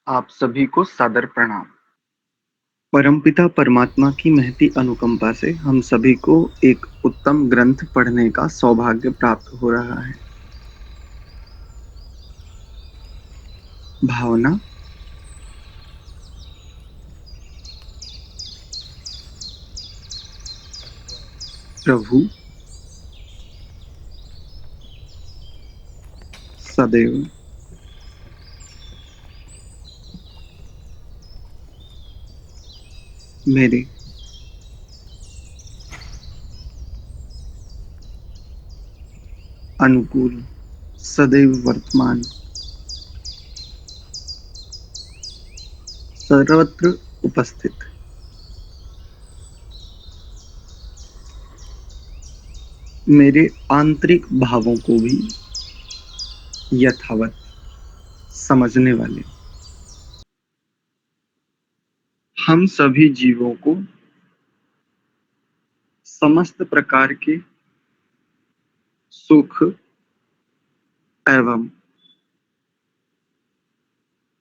आप सभी को सादर प्रणाम। परमपिता परमात्मा की महती अनुकंपा से हम सभी को एक उत्तम ग्रंथ पढ़ने का सौभाग्य प्राप्त हो रहा है। भावना। प्रभु सदैव मेरे अनुकूल, सदैव वर्तमान, सर्वत्र उपस्थित, मेरे आंतरिक भावों को भी यथावत समझने वाले, हम सभी जीवों को समस्त प्रकार के सुख एवं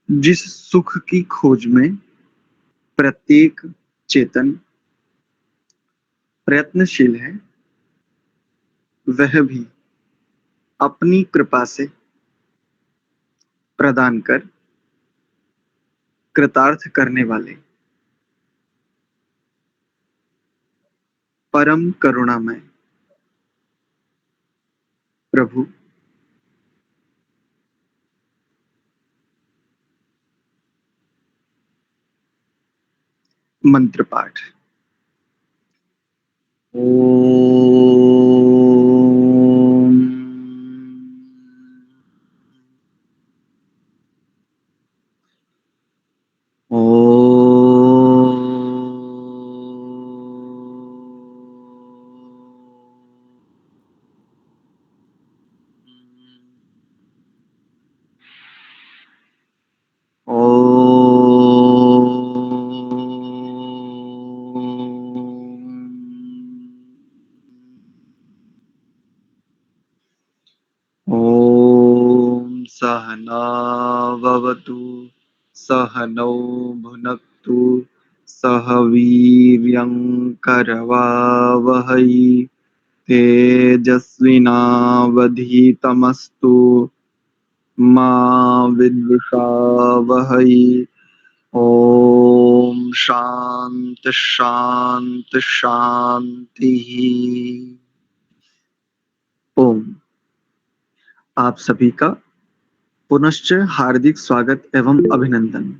जिस सुख की खोज में प्रत्येक चेतन प्रयत्नशील है, वह भी अपनी कृपा से प्रदान कर कृतार्थ करने वाले परम करुणामय प्रभु मंत्र पाठ। ओम ॐ सहना भवतु सहनौ भुनक्तु सह वीर्यं करवावहै तेजस्विनावधीतमस्तु मा विद्विषावहै। ॐ शान्ति शान्ति शान्तिः। ओम। आप सभी का पुनश्च हार्दिक स्वागत एवं अभिनंदन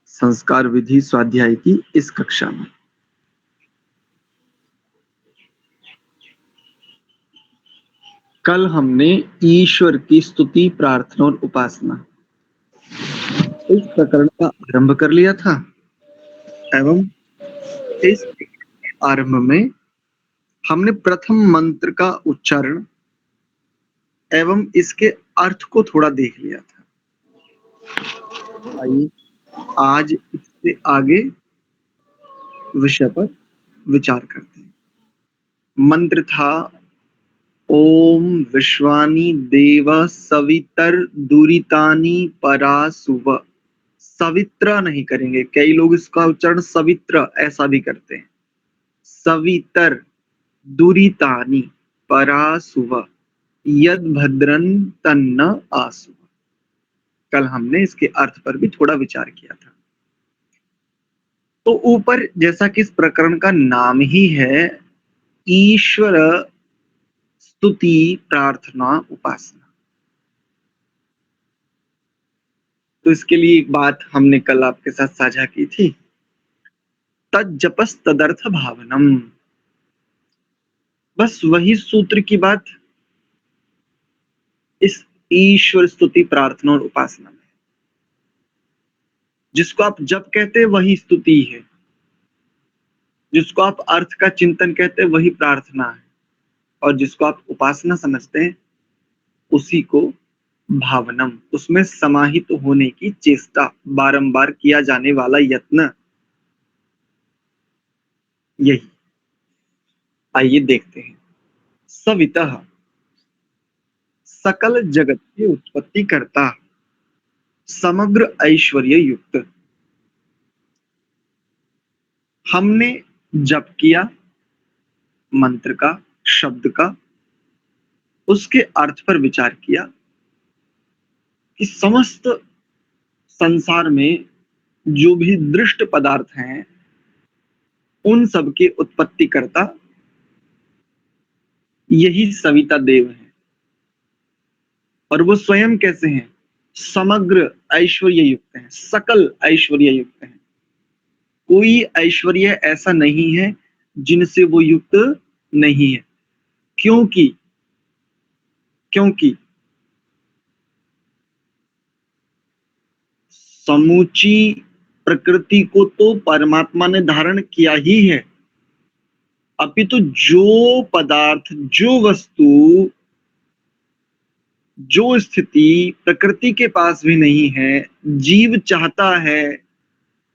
संस्कार विधि स्वाध्याय की इस कक्षा में। कल हमने ईश्वर की स्तुति प्रार्थना और उपासना इस प्रकरण का आरंभ कर लिया था एवं इस आरंभ में हमने प्रथम मंत्र का उच्चारण एवं इसके अर्थ को थोड़ा देख लिया था। आइए आज इससे आगे विषय पर विचार करते हैं। मंत्र था ओम विश्वानि देव सवितर दुरितानि परासुव। सवित्र नहीं करेंगे, कई लोग इसका उच्चारण सवित्र ऐसा भी करते हैं। सवितर दुरितानि परासुव यद भद्रन तन्न आसु। कल हमने इसके अर्थ पर भी थोड़ा विचार किया था। तो ऊपर जैसा कि इस प्रकरण का नाम ही है ईश्वर स्तुति प्रार्थना उपासना, तो इसके लिए एक बात हमने कल आपके साथ साझा की थी, तज्जपस तदर्थ भावनम। बस वही सूत्र की बात इस ईश्वर स्तुति प्रार्थना और उपासना में। जिसको आप जप कहते हैं वही स्तुति है, जिसको आप अर्थ का चिंतन कहते हैं वही प्रार्थना है, और जिसको आप उपासना समझते हैं उसी को भावनम, उसमें समाहित होने की चेष्टा, बारंबार किया जाने वाला यत्न, यही। आइए देखते हैं। सवितः सकल जगत की उत्पत्ति करता, समग्र ऐश्वर्य युक्त। हमने जप किया मंत्र का, शब्द का, उसके अर्थ पर विचार किया कि समस्त संसार में जो भी दृष्ट पदार्थ हैं उन सब के उत्पत्ति करता यही सविता देव है। और वो स्वयं कैसे हैं? समग्र ऐश्वर्य युक्त हैं, सकल ऐश्वर्य युक्त हैं। कोई ऐश्वर्य ऐसा नहीं है जिनसे वो युक्त नहीं है। क्योंकि क्योंकि समूची प्रकृति को तो परमात्मा ने धारण किया ही है, अपितु जो पदार्थ, जो वस्तु, जो स्थिति प्रकृति के पास भी नहीं है, जीव चाहता है,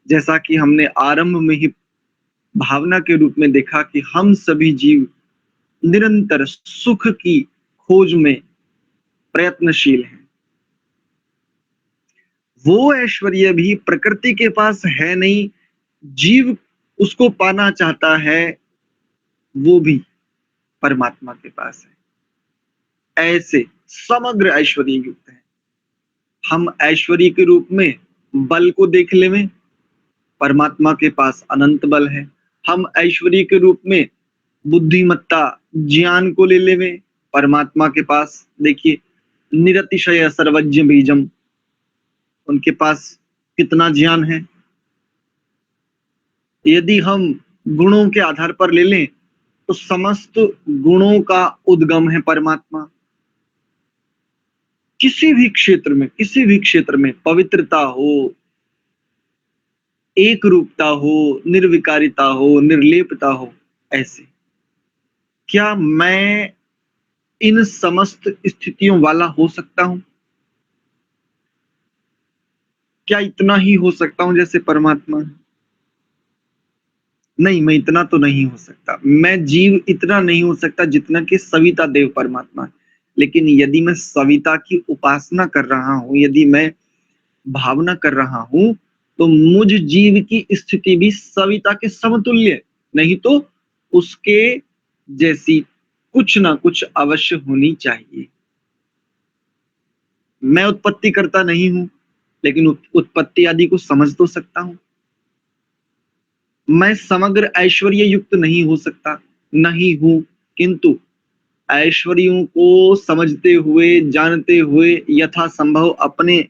जैसा कि हमने आरंभ में ही भावना के रूप में देखा कि हम सभी जीव निरंतर सुख की खोज में प्रयत्नशील हैं। वो ऐश्वर्य भी प्रकृति के पास है नहीं, जीव उसको पाना चाहता है, वो भी परमात्मा के पास है। ऐसे समग्र ऐश्वर्य युक्त है। हम ऐश्वर्य के रूप में बल को देख लें, परमात्मा के पास अनंत बल है। हम ऐश्वर्य के रूप में बुद्धिमत्ता, ज्ञान को ले लें, परमात्मा के पास देखिए निरतिशय सर्वज्ञ बीजम, उनके पास कितना ज्ञान है। यदि हम गुणों के आधार पर ले लें तो समस्त गुणों का उद्गम है परमात्मा। किसी भी क्षेत्र में पवित्रता हो, एक रूपता हो, निर्विकारिता हो, निर्लेपता हो, ऐसे क्या मैं इन समस्त स्थितियों वाला हो सकता हूं? क्या इतना ही हो सकता हूं जैसे परमात्मा है? नहीं, मैं इतना तो नहीं हो सकता। मैं जीव इतना नहीं हो सकता जितना कि सविता देव परमात्मा है। लेकिन यदि मैं सविता की उपासना कर रहा हूं, यदि मैं भावना कर रहा हूं, तो मुझ जीव की स्थिति भी सविता के समतुल्य, नहीं तो उसके जैसी कुछ ना कुछ अवश्य होनी चाहिए। मैं उत्पत्ति करता नहीं हूं, लेकिन उत्पत्ति आदि को समझ तो सकता हूं। मैं समग्र ऐश्वर्य युक्त नहीं हो सकता, नहीं हूं, किंतु ऐश्वर्यों को समझते हुए, जानते हुए, यथासंभव अपने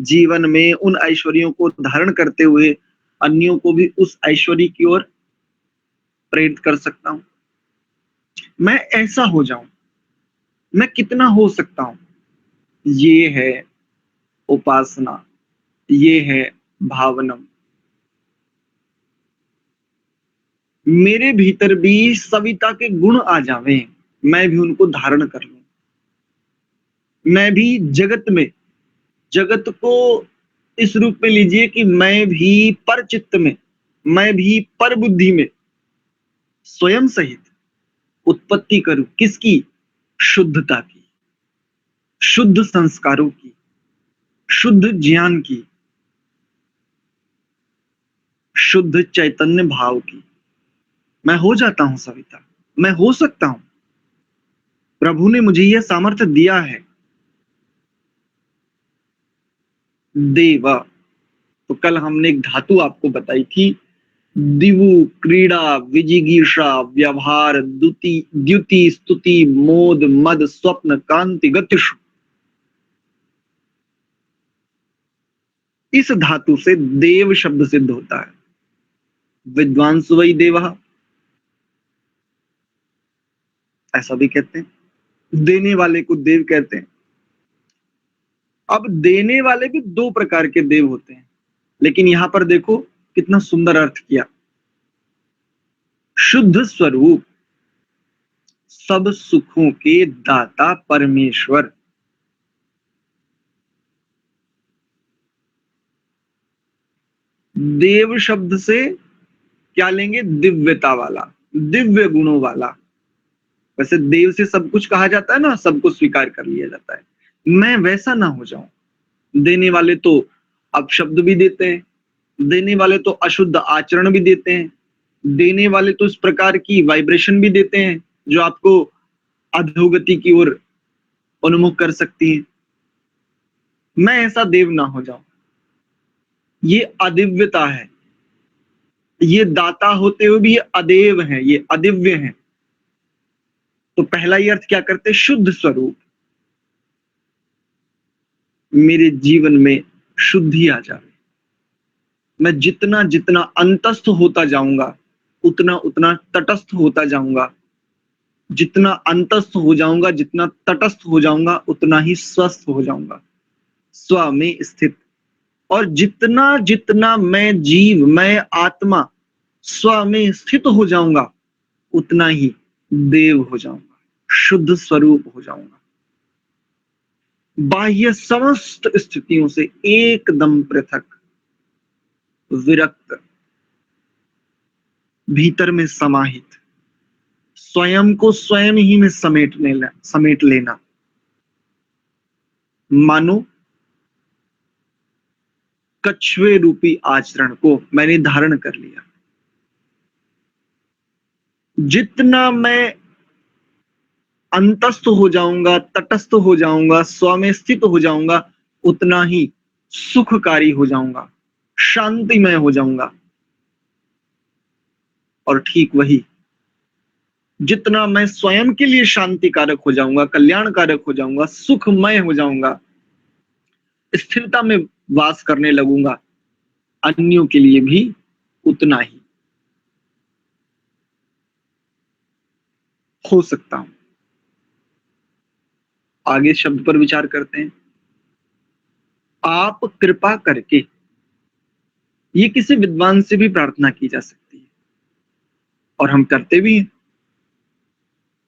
जीवन में उन ऐश्वर्यों को धारण करते हुए अन्यों को भी उस ऐश्वर्य की ओर प्रेरित कर सकता हूं। मैं ऐसा हो जाऊं, मैं कितना हो सकता हूं? ये है उपासना, ये है भावनम। मेरे भीतर भी सविता के गुण आ जावें, मैं भी उनको धारण कर लूं। मैं भी जगत को इस रूप में लीजिए कि मैं भी पर चित्त में, मैं भी पर बुद्धि में स्वयं सहित उत्पत्ति करूं। किसकी? शुद्धता की, शुद्ध संस्कारों की, शुद्ध ज्ञान की, शुद्ध चैतन्य भाव की। मैं हो जाता हूं सविता, मैं हो सकता हूं। प्रभु ने मुझे यह सामर्थ्य दिया है। देव, तो कल हमने एक धातु आपको बताई थी, दिवु, क्रीड़ा, विजिगीषा, व्यवहार, द्युति, स्तुति, मोद, मद, स्वप्न, कांति, गतिषु। इस धातु से देव शब्द सिद्ध होता है। विद्वांस वही देव, ऐसा भी कहते हैं। देने वाले को देव कहते हैं। अब देने वाले भी दो प्रकार के देव होते हैं, लेकिन यहां पर देखो कितना सुंदर अर्थ किया। शुद्ध स्वरूप, सब सुखों के दाता परमेश्वर। देव शब्द से क्या लेंगे? दिव्यता वाला, दिव्य गुणों वाला। वैसे देव से सब कुछ कहा जाता है ना, सबको स्वीकार कर लिया जाता है। मैं वैसा ना हो जाऊं, देने वाले तो अपशब्द भी देते हैं, देने वाले तो अशुद्ध आचरण भी देते हैं, देने वाले तो इस प्रकार की वाइब्रेशन भी देते हैं जो आपको अधोगति की ओर उन्मुख कर सकती है। मैं ऐसा देव ना हो जाऊं। ये अदिव्यता है। ये दाता होते हुए भी ये अदेव है, ये अदिव्य है। तो पहला ही अर्थ क्या करते? शुद्ध स्वरूप। मेरे जीवन में शुद्धि आ जाए। मैं जितना जितना अंतस्थ होता जाऊंगा उतना उतना तटस्थ होता जाऊंगा। जितना अंतस्थ हो जाऊंगा, जितना तटस्थ हो जाऊंगा, उतना ही स्वस्थ हो जाऊंगा, स्व में स्थित। और जितना जितना मैं जीव, मैं आत्मा स्व में स्थित हो जाऊंगा, उतना ही देव हो जाऊंगा, शुद्ध स्वरूप हो जाऊंगा, बाह्य समस्त स्थितियों से एकदम पृथक, विरक्त, भीतर में समाहित, स्वयं को स्वयं ही में समेट लेना। मानो कछुए रूपी आचरण को मैंने धारण कर लिया। जितना मैं अंतस्थ हो जाऊंगा, तटस्थ हो जाऊंगा, स्व में स्थित हो जाऊंगा, उतना ही सुखकारी हो जाऊंगा, शांतिमय हो जाऊंगा। और ठीक वही, जितना मैं स्वयं के लिए शांतिकारक हो जाऊंगा, कल्याणकारक हो जाऊंगा, सुखमय हो जाऊंगा, स्थिरता में वास करने लगूंगा, अन्यों के लिए भी उतना ही हो सकता हूं। आगे शब्द पर विचार करते हैं। आप कृपा करके, ये किसी विद्वान से भी प्रार्थना की जा सकती है और हम करते भी हैं।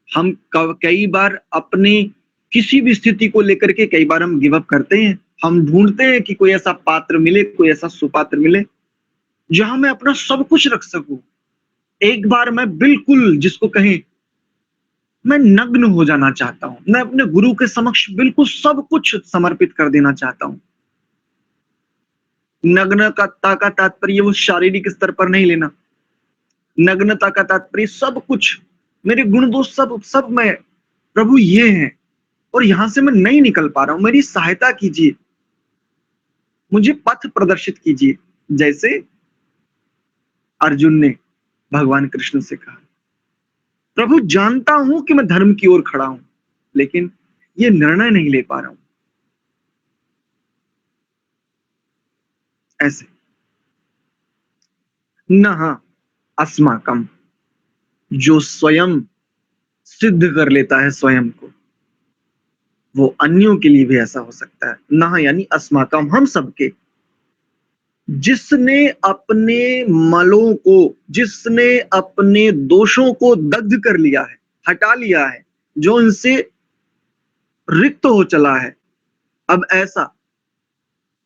हम कई बार अपने किसी भी स्थिति को लेकर के कई बार हम गिव अप करते हैं। हम ढूंढते हैं कि कोई ऐसा पात्र मिले, कोई ऐसा सुपात्र मिले जहां मैं अपना सब कुछ रख सकूं। एक बार मैं बिल्कुल, जिसको कहें, मैं नग्न हो जाना चाहता हूं। मैं अपने गुरु के समक्ष बिल्कुल सब कुछ समर्पित कर देना चाहता हूं। नग्नता का तात्पर्य वो शारीरिक स्तर पर नहीं लेना। नग्नता का तात्पर्य सब कुछ, मेरे गुण दोष सब सब मैं, प्रभु ये हैं और यहां से मैं नहीं निकल पा रहा हूं, मेरी सहायता कीजिए, मुझे पथ प्रदर्शित कीजिए। जैसे अर्जुन ने भगवान कृष्ण से कहा, प्रभु जानता हूं कि मैं धर्म की ओर खड़ा हूं, लेकिन ये निर्णय नहीं ले पा रहा हूं। ऐसे न अस्माकम, जो स्वयं सिद्ध कर लेता है स्वयं को, वो अन्यों के लिए भी ऐसा हो सकता है। न यानी अस्माकम, हम सबके। जिसने अपने मलों को, जिसने अपने दोषों को दग्ध कर लिया है, हटा लिया है, जो इनसे रिक्त हो चला है, अब ऐसा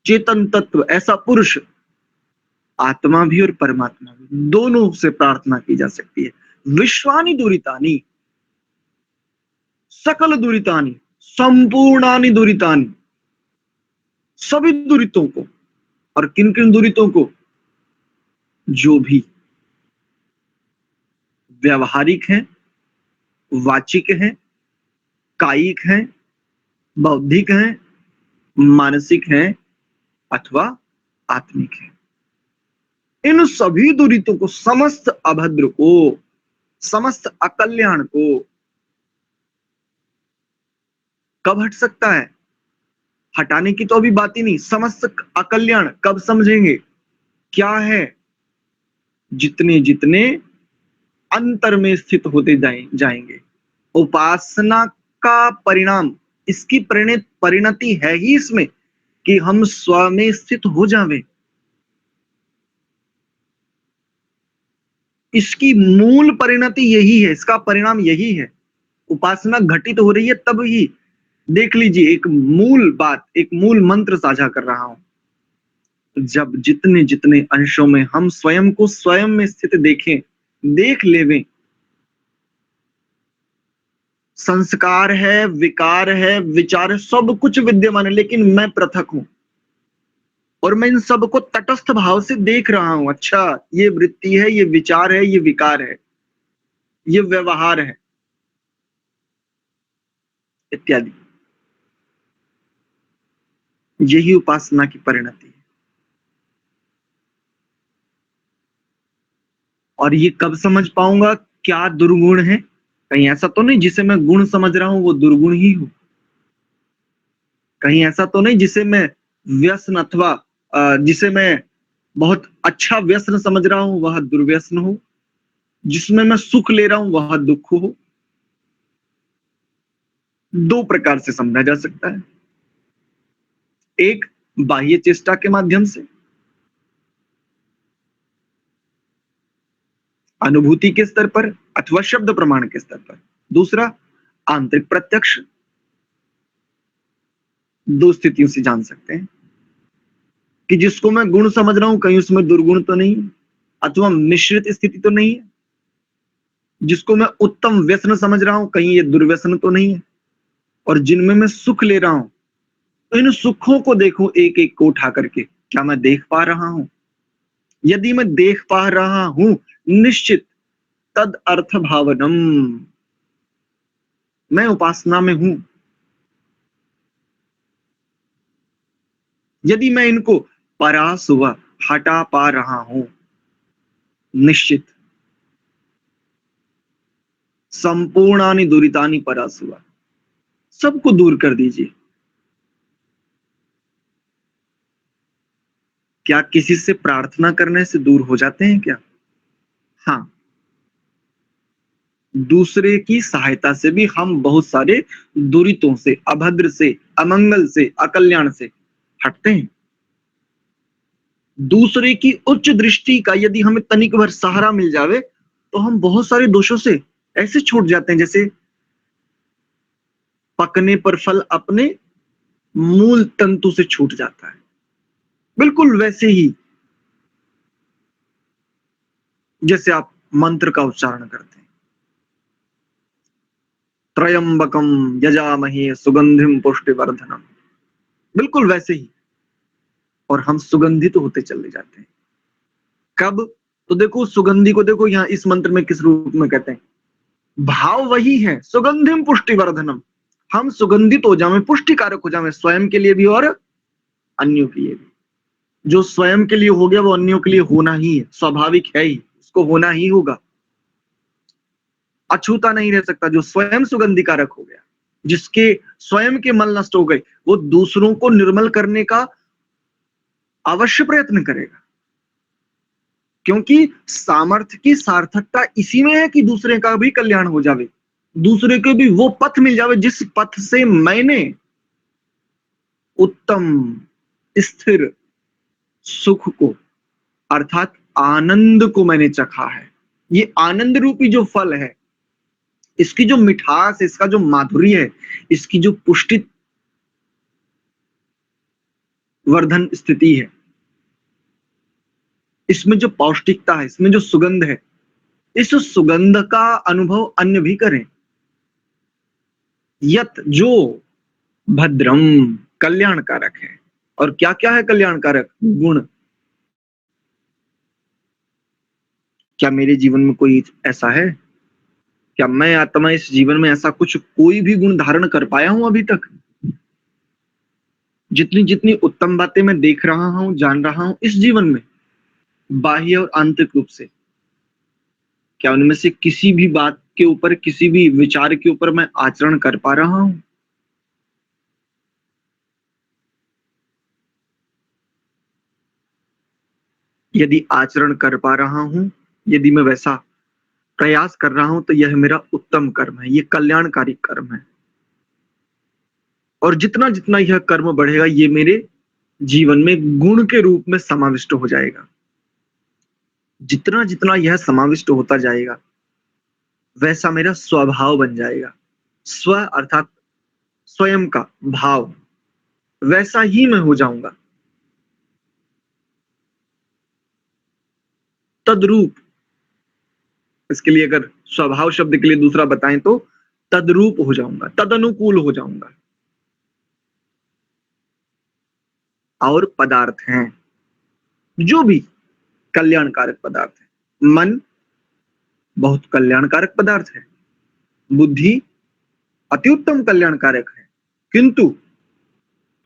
चेतन तत्व, ऐसा पुरुष, आत्मा भी और परमात्मा भी, दोनों से प्रार्थना की जा सकती है। विश्वानि दुरितानि, सकल दुरितानि, संपूर्णानि दुरितानि, सभी दुरितों को। और किन किन दुरितों को? जो भी व्यवहारिक हैं, वाचिक हैं, कायिक हैं, बौद्धिक हैं, मानसिक हैं, अथवा आत्मिक हैं। इन सभी दुरितों को, समस्त अभद्र को, समस्त अकल्याण को कब हट सकता है? हटाने की तो अभी बात ही नहीं। समस्त अकल्याण कब समझेंगे? क्या है? जितने जितने अंतर में स्थित होते जाएंगे। उपासना का परिणाम, इसकी परिणति है ही इसमें कि हम स्व में स्थित हो जावे। इसकी मूल परिणति यही है, इसका परिणाम यही है। उपासना घटित हो रही है तब ही। देख लीजिए, एक मूल बात, एक मूल मंत्र साझा कर रहा हूं। जब जितने जितने अंशों में हम स्वयं को स्वयं में स्थित देखें, देख लेवें, संस्कार है, विकार है, विचार है, सब कुछ विद्यमान है, लेकिन मैं पृथक हूं। और मैं इन सबको तटस्थ भाव से देख रहा हूं। अच्छा, ये वृत्ति है, ये विचार है, ये विकार है, ये व्यवहार है, इत्यादि। यही उपासना की परिणति है। और ये कब समझ पाऊंगा क्या दुर्गुण है? कहीं ऐसा तो नहीं जिसे मैं गुण समझ रहा हूं वो दुर्गुण ही हो? कहीं ऐसा तो नहीं जिसे मैं व्यसन अथवा जिसे मैं बहुत अच्छा व्यसन समझ रहा हूं वह दुर्व्यसन हो? जिसमें मैं सुख ले रहा हूं वह दुख हो? दो प्रकार से समझा जा सकता है। एक, बाह्य चेष्टा के माध्यम से, अनुभूति के स्तर पर अथवा शब्द प्रमाण के स्तर पर। दूसरा, आंतरिक प्रत्यक्ष। दो स्थितियों से जान सकते हैं कि जिसको मैं गुण समझ रहा हूं कहीं उसमें दुर्गुण तो नहीं है, अथवा मिश्रित स्थिति तो नहीं है। जिसको मैं उत्तम व्यसन समझ रहा हूं कहीं ये दुर्व्यसन तो नहीं है। और जिनमें मैं सुख ले रहा हूं तो इन सुखों को देखूं एक एक को उठा करके, क्या मैं देख पा रहा हूं? यदि मैं देख पा रहा हूं, निश्चित तद अर्थ भावनम, मैं उपासना में हूं। यदि मैं इनको परासुव, हटा पा रहा हूं, निश्चित संपूर्णानि दुरितानि परासुव, सबको दूर कर दीजिए। क्या किसी से प्रार्थना करने से दूर हो जाते हैं क्या? हाँ, दूसरे की सहायता से भी हम बहुत सारे दुरितों से, अभद्र से, अमंगल से, अकल्याण से हटते हैं। दूसरे की उच्च दृष्टि का यदि हमें तनिक भर सहारा मिल जावे तो हम बहुत सारे दोषों से ऐसे छूट जाते हैं जैसे पकने पर फल अपने मूल तंतु से छूट जाता है। बिल्कुल वैसे ही जैसे आप मंत्र का उच्चारण करते हैं, त्रयंबकम यजामहे सुगंधिम पुष्टिवर्धनम, बिल्कुल वैसे ही। और हम सुगंधित होते चले जाते हैं। कब? तो देखो सुगंधि को देखो यहाँ इस मंत्र में किस रूप में कहते हैं। भाव वही है, सुगंधिम पुष्टिवर्धनम। हम सुगंधित हो जाएं, पुष्टिकारक हो जाएं, स्वयं के लिए भी और अन्यों के लिए भी। जो स्वयं के लिए हो गया वो अन्यों के लिए होना ही है, स्वाभाविक है ही, उसको होना ही होगा। अछूता नहीं रह सकता। जो स्वयं सुगंधिकारक हो गया, जिसके स्वयं के मल नष्ट हो गए, वो दूसरों को निर्मल करने का अवश्य प्रयत्न करेगा। क्योंकि सामर्थ्य की सार्थकता इसी में है कि दूसरे का भी कल्याण हो जावे, दूसरे को भी वो पथ मिल जावे जिस पथ से मैंने उत्तम स्थिर सुख को अर्थात आनंद को मैंने चखा है। ये आनंद रूपी जो फल है, इसकी जो मिठास, इसका जो माधुर्य है, इसकी जो पुष्टि वर्धन स्थिति है, इसमें जो पौष्टिकता है, इसमें जो सुगंध है, इस सुगंध का अनुभव अन्य भी करें। यत, जो भद्रम, कल्याणकारक है। और क्या क्या है कल्याणकारक गुण? क्या मेरे जीवन में कोई ऐसा है? क्या मैं आत्मा इस जीवन में ऐसा कुछ कोई भी गुण धारण कर पाया हूं अभी तक? जितनी जितनी उत्तम बातें मैं देख रहा हूं, जान रहा हूं इस जीवन में, बाह्य और आंतरिक रूप से, क्या उनमें से किसी भी बात के ऊपर, किसी भी विचार के ऊपर मैं आचरण कर पा रहा हूं? यदि आचरण कर पा रहा हूं, यदि मैं वैसा प्रयास कर रहा हूं तो यह मेरा उत्तम कर्म है, ये कल्याणकारी कर्म है। और जितना जितना यह कर्म बढ़ेगा ये मेरे जीवन में गुण के रूप में समाविष्ट हो जाएगा। जितना जितना यह समाविष्ट होता जाएगा वैसा मेरा स्वभाव बन जाएगा। स्व अर्थात स्वयं का भाव, वैसा ही मैं हो जाऊंगा। तद्रूप, इसके लिए अगर स्वभाव शब्द के लिए दूसरा बताएं तो तद्रूप हो जाऊंगा, तदनुकूल हो जाऊंगा। और पदार्थ हैं, जो भी कल्याणकारक पदार्थ है। मन बहुत कल्याणकारक पदार्थ है, बुद्धि अति उत्तम कल्याणकारक है, किंतु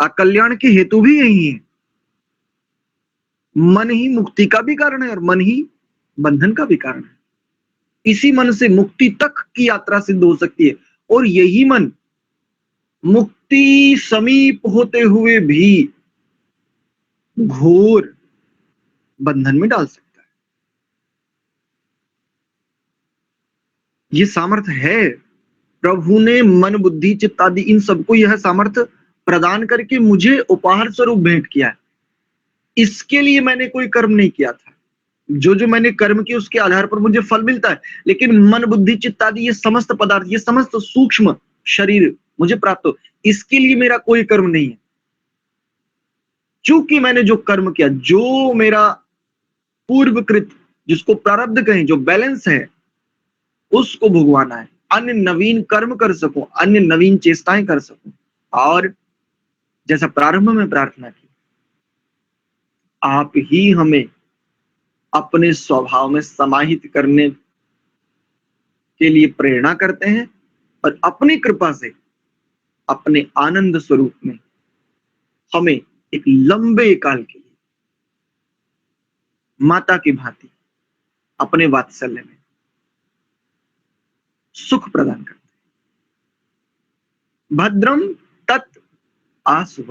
अकल्याण के हेतु भी यही है। मन ही मुक्ति का भी कारण है और मन ही बंधन का भी कारण है। इसी मन से मुक्ति तक की यात्रा सिद्ध हो सकती है, और यही मन मुक्ति समीप होते हुए भी घोर बंधन में डाल सकता है। ये सामर्थ्य है। प्रभु ने मन बुद्धि चित्त आदि इन सबको यह सामर्थ्य प्रदान करके मुझे उपहार स्वरूप भेंट किया है। इसके लिए मैंने कोई कर्म नहीं किया था। जो जो मैंने कर्म किए उसके आधार पर मुझे फल मिलता है, लेकिन मन बुद्धि चित्त आदि ये समस्त पदार्थ, ये समस्त सूक्ष्म शरीर मुझे प्राप्त हो, इसके लिए मेरा कोई कर्म नहीं है। चूंकि मैंने जो कर्म किया, जो मेरा पूर्वकृत, जिसको प्रारब्ध कहें, जो बैलेंस है, उसको भुगवाना है, अन्य नवीन कर्म कर सकूं, अन्य नवीन चेष्टाएं कर सकूं। और जैसा प्रारंभ में प्रार्थना की, आप ही हमें अपने स्वभाव में समाहित करने के लिए प्रेरणा करते हैं, और अपनी कृपा से अपने आनंद स्वरूप में हमें एक लंबे काल के लिए माता की भांति अपने वात्सल्य में सुख प्रदान करते हैं। भद्रम तत् आसु,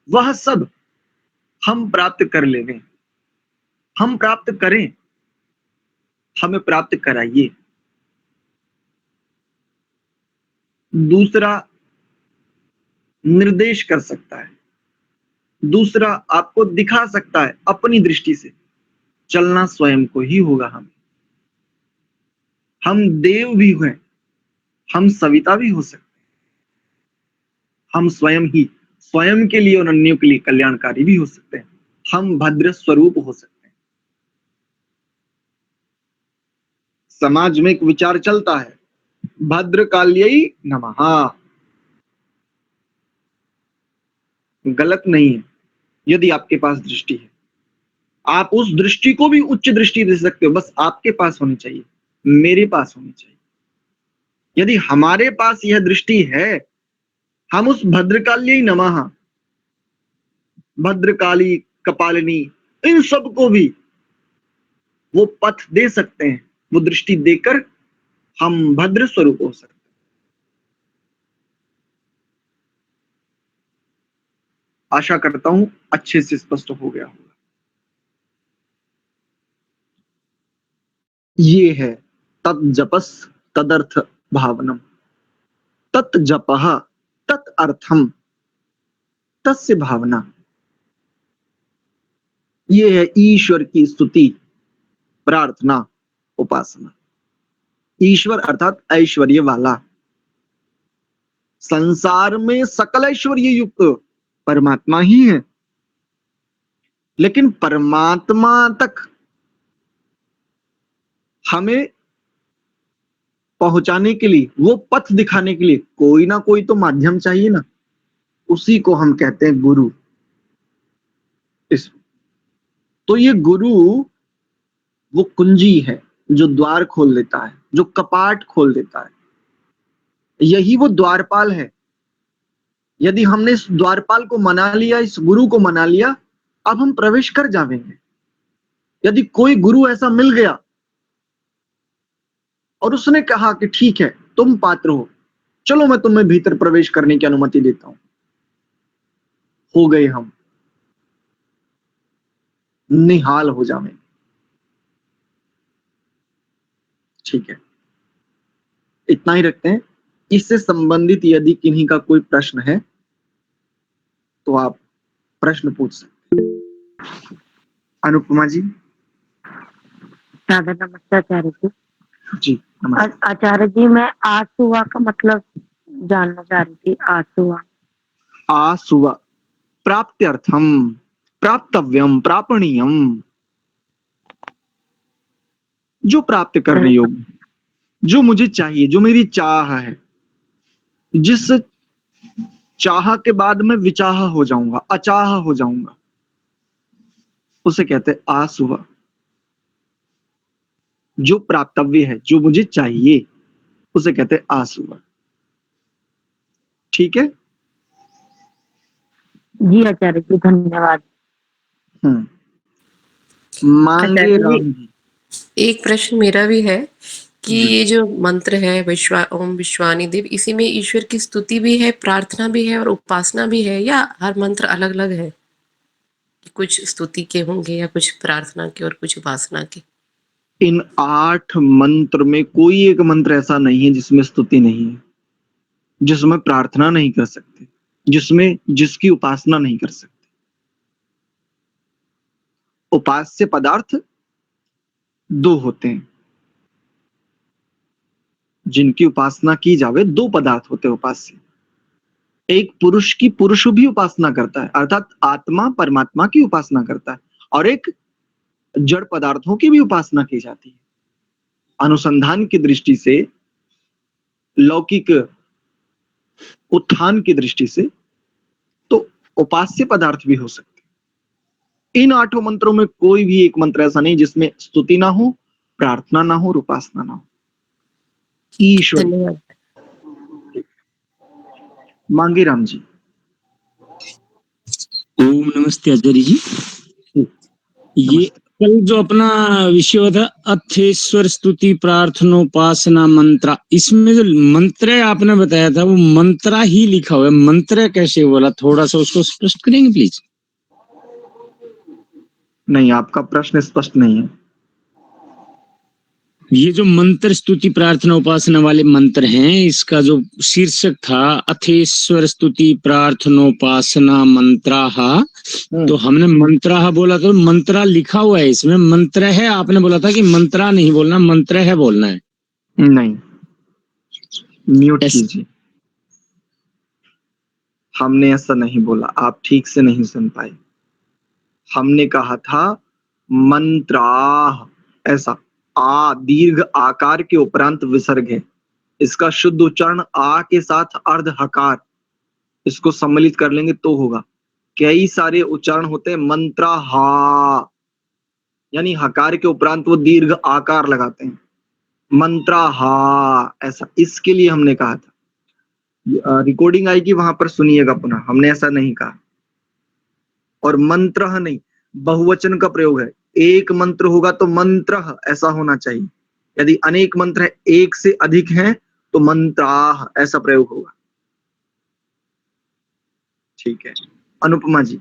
वह सब हम प्राप्त कर लेंगे, हम प्राप्त करें, हमें प्राप्त कराइए। दूसरा निर्देश कर सकता है, दूसरा आपको दिखा सकता है अपनी दृष्टि से, चलना स्वयं को ही होगा। हम देव भी हैं, हम सविता भी हो सकते हैं, हम स्वयं ही स्वयं के लिए और अन्यों के लिए कल्याणकारी भी हो सकते हैं, हम भद्र स्वरूप हो सकते हैं। समाज में एक विचार चलता है, भद्रकाल्यै नमः। गलत नहीं है। यदि आपके पास दृष्टि है, आप उस दृष्टि को भी उच्च दृष्टि दे सकते हो, बस आपके पास होनी चाहिए, मेरे पास होनी चाहिए। यदि हमारे पास यह दृष्टि है, हम उस भद्रकाल्यै नमः, भद्रकाली, कपालिनी, इन सबको भी वो पथ दे सकते हैं, वो दृष्टि देकर हम भद्र स्वरूप हो सकते हैं। आशा करता हूं अच्छे से स्पष्ट हो गया होगा। ये है तज्जपस तदर्थ भावनम, तत्जपः तदर्थम तस्य भावना। ये है ईश्वर की स्तुति, प्रार्थना, उपासना। ईश्वर अर्थात ऐश्वर्य वाला, संसार में सकल ऐश्वर्य युक्त परमात्मा ही है, लेकिन परमात्मा तक हमें पहुंचाने के लिए, वो पथ दिखाने के लिए कोई ना कोई तो माध्यम चाहिए ना। उसी को हम कहते हैं गुरु। इस तो ये गुरु वो कुंजी है जो द्वार खोल देता है, जो कपाट खोल देता है। यही वो द्वारपाल है। यदि हमने इस द्वारपाल को मना लिया, इस गुरु को मना लिया, अब हम प्रवेश कर जाएंगे। यदि कोई गुरु ऐसा मिल गया और उसने कहा कि ठीक है, तुम पात्र हो, चलो मैं तुम्हें भीतर प्रवेश करने की अनुमति देता हूं, हो गए हम निहाल हो जाएंगे। ठीक है, इतना ही रखते हैं। इससे संबंधित यदि किन्हीं का कोई प्रश्न है तो आप प्रश्न पूछ सकते हैं। अनुपमा जी। राधा नमस्ते आचार्य जी। जी नमस्ते। आचार्य जी, मैं आसुआ का मतलब जानना चाह रही थी। आसुआ आसुव प्राप्त्यर्थम, प्राप्तव्यम, प्रापणीयम, जो प्राप्त करने योग्य, जो मुझे चाहिए, जो मेरी चाह है, जिस चाह के बाद में विचाह हो जाऊंगा, अचाह हो जाऊंगा, उसे कहते हैं आस हुआ। जो प्राप्तव्य है, जो मुझे चाहिए, उसे कहते हैं आस हुआ। ठीक है। जी आचार्य जी, धन्यवाद। मांगे आचार्य जी, राम जी। एक प्रश्न मेरा भी है कि जी। ये जो मंत्र है ओम विश्वानि देव, इसी में ईश्वर की स्तुति भी है, प्रार्थना भी है और उपासना भी है, या हर मंत्र अलग अलग है? कि कुछ स्तुति के होंगे या कुछ प्रार्थना के और कुछ उपासना के? इन 8 मंत्र में कोई एक मंत्र ऐसा नहीं है जिसमें स्तुति नहीं है, जिसमें प्रार्थना नहीं कर सकते, जिसकी उपासना नहीं कर सकते। उपास्य पदार्थ 2 होते हैं, जिनकी उपासना की जावे 2 पदार्थ होते हैं उपास्य। एक पुरुष की पुरुष भी उपासना करता है, अर्थात आत्मा परमात्मा की उपासना करता है, और एक जड़ पदार्थों की भी उपासना की जाती है। अनुसंधान की दृष्टि से, लौकिक उत्थान की दृष्टि से, तो उपास्य पदार्थ भी हो सकते हैं। इन 8 मंत्रों में कोई भी एक मंत्र ऐसा नहीं जिसमें स्तुति ना हो, प्रार्थना ना हो और उपासना ना हो। ईश्वर। धन्यवाद। मांगे राम जी। ओम नमस्ते आचार्य जी। ये नमस्ते। कल जो अपना विषय था अथेश्वर स्तुति प्रार्थनोपासना मंत्रा, इसमें जो मंत्र आपने बताया था वो मंत्रा ही लिखा हुआ है, मंत्र कैसे बोला? थोड़ा सा उसको स्पष्ट करेंगे प्लीज। नहीं, आपका प्रश्न स्पष्ट नहीं है। ये जो मंत्र स्तुति प्रार्थना उपासना वाले मंत्र हैं, इसका जो शीर्षक था अथेश्वर स्तुति प्रार्थनोपासना मंत्राहा, तो हमने मंत्राहा बोला, तो मंत्रा लिखा हुआ है इसमें, मंत्र है। आपने बोला था कि मंत्रा नहीं बोलना, मंत्र है बोलना है। नहीं, म्यूट ऐस- कीजिए। हमने ऐसा नहीं बोला, आप ठीक से नहीं सुन पाए। हमने कहा था मंत्राह, ऐसा आ दीर्घ आकार के उपरांत विसर्ग है, इसका शुद्ध उच्चारण आ के साथ अर्ध हकार, इसको सम्मिलित कर लेंगे तो होगा। कई सारे उच्चारण होते हैं मंत्राहा, यानी हकार के उपरांत वो दीर्घ आकार लगाते हैं, मंत्राहा ऐसा, इसके लिए हमने कहा था। रिकॉर्डिंग आएगी वहां पर सुनिएगा पुनः, हमने ऐसा नहीं कहा। और मंत्र नहीं, बहुवचन का प्रयोग है। एक मंत्र होगा तो मंत्र ऐसा होना चाहिए, यदि अनेक मंत्र है, एक से अधिक हैं, तो मंत्राह ऐसा प्रयोग होगा। ठीक है। अनुपमा जी।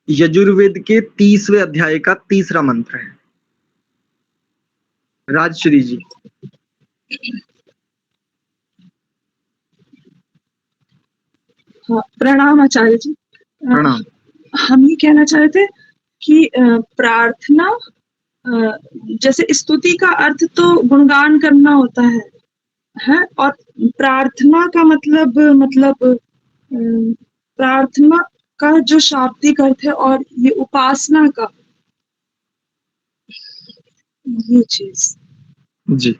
यजुर्वेद के 30वें अध्याय का 3रा मंत्र है। राजश्री जी। हाँ, प्रणाम आचार्य जी। प्रणाम। हम ये कहना चाह रहे थे कि प्रार्थना, जैसे स्तुति का अर्थ तो गुणगान करना होता है, और प्रार्थना का मतलब प्रार्थना का जो शाब्दिक अर्थ है, और ये उपासना का ये चीज। जी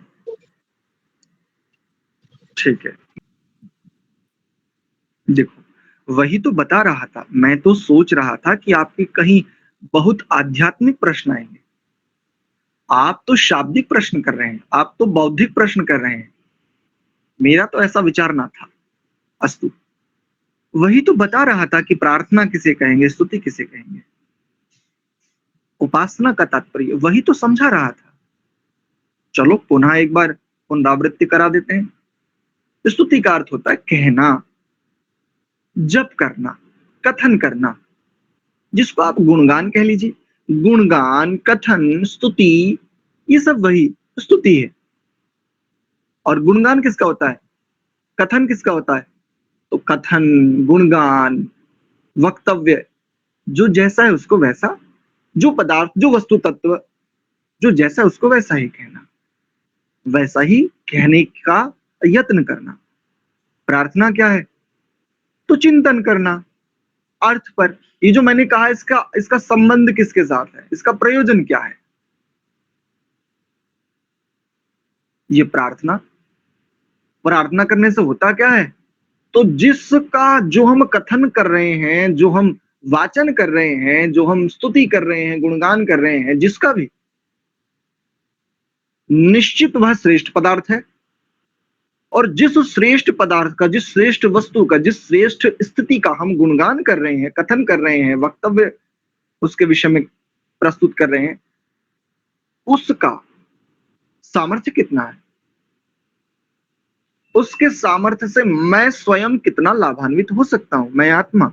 ठीक है। देखो, वही तो बता रहा था, मैं तो सोच रहा था कि आपके कहीं बहुत आध्यात्मिक प्रश्न आएंगे। आप तो शाब्दिक प्रश्न कर रहे हैं, आप तो बौद्धिक प्रश्न कर रहे हैं, मेरा तो ऐसा विचार ना था। अस्तु, वही तो बता रहा था कि प्रार्थना किसे कहेंगे, स्तुति किसे कहेंगे, उपासना का तात्पर्य वही तो समझा रहा था। चलो पुनः एक बार पुनरावृत्ति करा देते हैं। स्तुति का अर्थ होता है कहना, जप करना, कथन करना, जिसको आप गुणगान कह लीजिए। गुणगान, कथन, स्तुति, ये सब वही स्तुति है। और गुणगान किसका होता है, कथन किसका होता है? तो कथन, गुणगान, वक्तव्य, जो जैसा है उसको वैसा, जो पदार्थ, जो वस्तु तत्व जो जैसा है उसको वैसा ही कहना, वैसा ही कहने का यत्न करना। प्रार्थना क्या है? तो चिंतन करना अर्थ पर। ये जो मैंने कहा, इसका संबंध किसके साथ है, इसका प्रयोजन क्या है? ये प्रार्थना प्रार्थना करने से होता क्या है? तो जिसका जो हम कथन कर रहे हैं, जो हम वाचन कर रहे हैं, जो हम स्तुति कर रहे हैं, गुणगान कर रहे हैं, जिसका भी निश्चित वह श्रेष्ठ पदार्थ है। और जिस श्रेष्ठ पदार्थ का, जिस श्रेष्ठ वस्तु का, जिस श्रेष्ठ स्थिति का हम गुणगान कर रहे हैं, कथन कर रहे हैं, वक्तव्य उसके विषय में प्रस्तुत कर रहे हैं, उसका सामर्थ्य कितना है, उसके सामर्थ्य से मैं स्वयं कितना लाभान्वित हो सकता हूं, मैं आत्मा।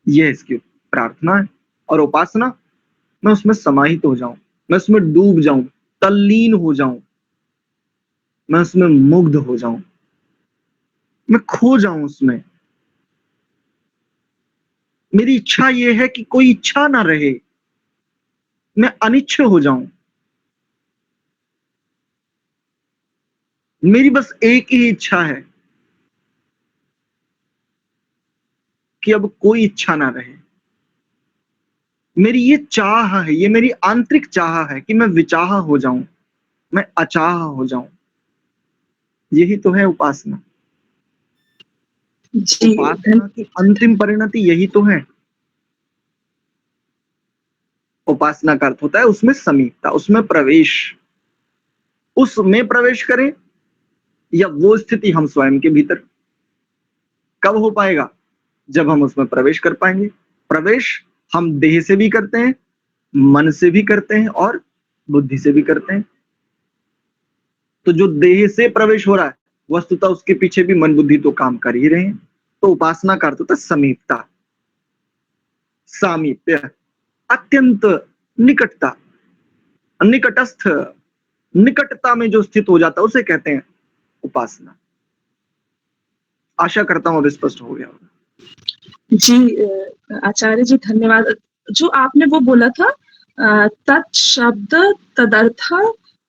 यह इसकी प्रार्थना है। और उपासना, मैं उसमें समाहित हो जाऊं, मैं उसमें डूब जाऊं, तल्लीन हो जाऊं, मैं उसमें मुग्ध हो जाऊं, मैं खो जाऊं उसमें। मेरी इच्छा यह है कि कोई इच्छा ना रहे, मैं अनिच्छ हो जाऊं। मेरी बस एक ही इच्छा है कि अब कोई इच्छा ना रहे। मेरी ये चाह है, ये मेरी आंतरिक चाह है कि मैं विचाह हो जाऊं, मैं अचाह हो जाऊं। यही तो है उपासना। जी उपासना की अंतिम परिणति यही तो है। उपासना का अर्थ होता है उसमें समीपता, उसमें प्रवेश। उसमें प्रवेश करें, या वो स्थिति हम स्वयं के भीतर कब हो पाएगा? जब हम उसमें प्रवेश कर पाएंगे। प्रवेश हम देह से भी करते हैं, मन से भी करते हैं और बुद्धि से भी करते हैं। तो जो देह से प्रवेश हो रहा है, वस्तुतः उसके पीछे भी मन बुद्धि तो काम कर ही रहे हैं। तो उपासना का अर्थ होता है समीपता, सामीप्य, अत्यंत निकटता, निकटस्थ, निकटता में जो स्थित हो जाता है उसे कहते हैं उपासना। आशा करता हूं अब स्पष्ट हो गया होगा। जी आचार्य जी धन्यवाद। जो आपने वो बोला था तत्शब्द तदर्थ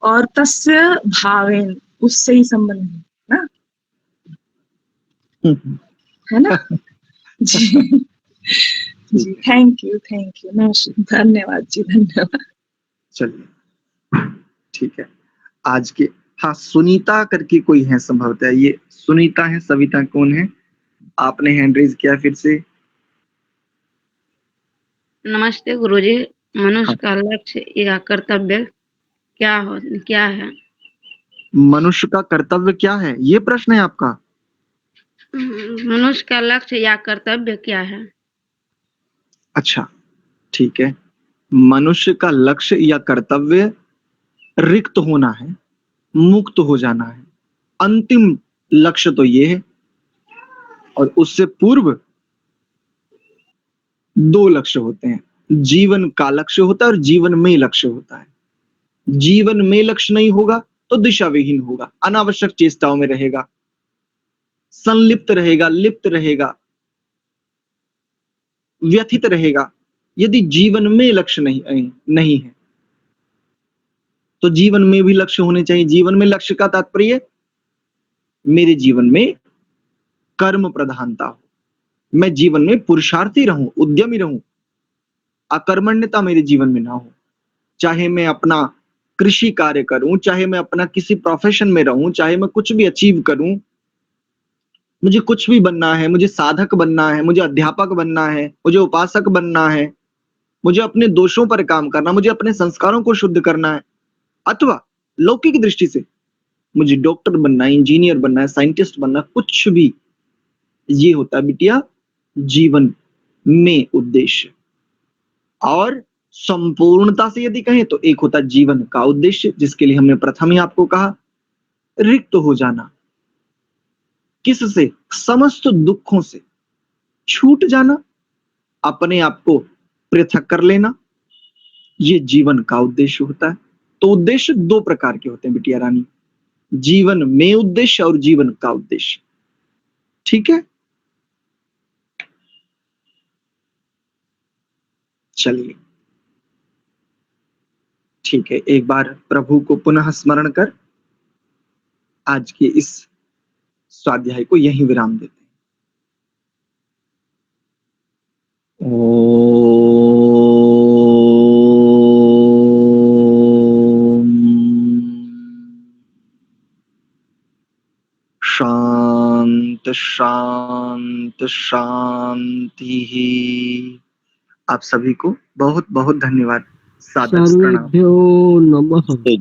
और तस्य भावेन, उससे ही संबंध है ना? है ना? जी जी, थैंक यू धन्यवाद जी, धन्यवाद। चलिए ठीक है। आज के, हाँ, सुनीता करके कोई है संभवतः, ये सुनीता है, सविता कौन है? आपने हैंड रेज किया फिर से। नमस्ते गुरुजी। मनुष्य हाँ। का लक्ष्य या कर्तव्य क्या है? मनुष्य का कर्तव्य क्या है, ये प्रश्न है आपका? मनुष्य का लक्ष्य या कर्तव्य क्या है? अच्छा, ठीक है। मनुष्य का लक्ष्य या कर्तव्य रिक्त होना है, मुक्त हो जाना है। अंतिम लक्ष्य तो ये है। और उससे पूर्व दो लक्ष्य होते हैं। जीवन का लक्ष्य होता है और जीवन में लक्ष्य होता है। जीवन में लक्ष्य नहीं होगा तो दिशा विहीन होगा, अनावश्यक चेष्टाओं में रहेगा, संलिप्त रहेगा, लिप्त रहेगा, व्यथित रहेगा। यदि जीवन में लक्ष्य नहीं है तो जीवन में भी लक्ष्य होने चाहिए। जीवन में लक्ष्य का तात्पर्य मेरे जीवन में कर्म प्रधानता हो, मैं जीवन में पुरुषार्थी रहूं, उद्यमी रहूं, अकर्मण्यता मेरे जीवन में ना हो। चाहे मैं अपना कृषि कार्य करूं, चाहे मैं अपना किसी प्रोफेशन में रहूं, चाहे मैं कुछ भी अचीव करूं, मुझे कुछ भी बनना है, मुझे साधक बनना है, मुझे अध्यापक बनना है, मुझे उपासक बनना है, मुझे अपने दोषों पर काम करना, मुझे अपने संस्कारों को शुद्ध करना है, अथवा लौकिक दृष्टि से मुझे डॉक्टर बनना है, इंजीनियर बनना है, साइंटिस्ट बनना है, कुछ भी, ये होता है बिटिया जीवन में उद्देश्य। और संपूर्णता से यदि कहें तो एक होता है जीवन का उद्देश्य, जिसके लिए हमने प्रथम ही आपको कहा, रिक्त हो जाना। किससे? समस्त दुखों से छूट जाना, अपने आप को पृथक कर लेना, ये जीवन का उद्देश्य होता है। तो उद्देश्य दो प्रकार के होते हैं बिटिया रानी, जीवन में उद्देश्य और जीवन का उद्देश्य। ठीक है, चलिए ठीक है। एक बार प्रभु को पुनः स्मरण कर आज के इस स्वाध्याय को यहीं विराम देते हैं। ओम। शांत शांत शांति ही। आप सभी को बहुत बहुत धन्यवाद। सादर प्रणाम। सर्वेभ्यो नमः।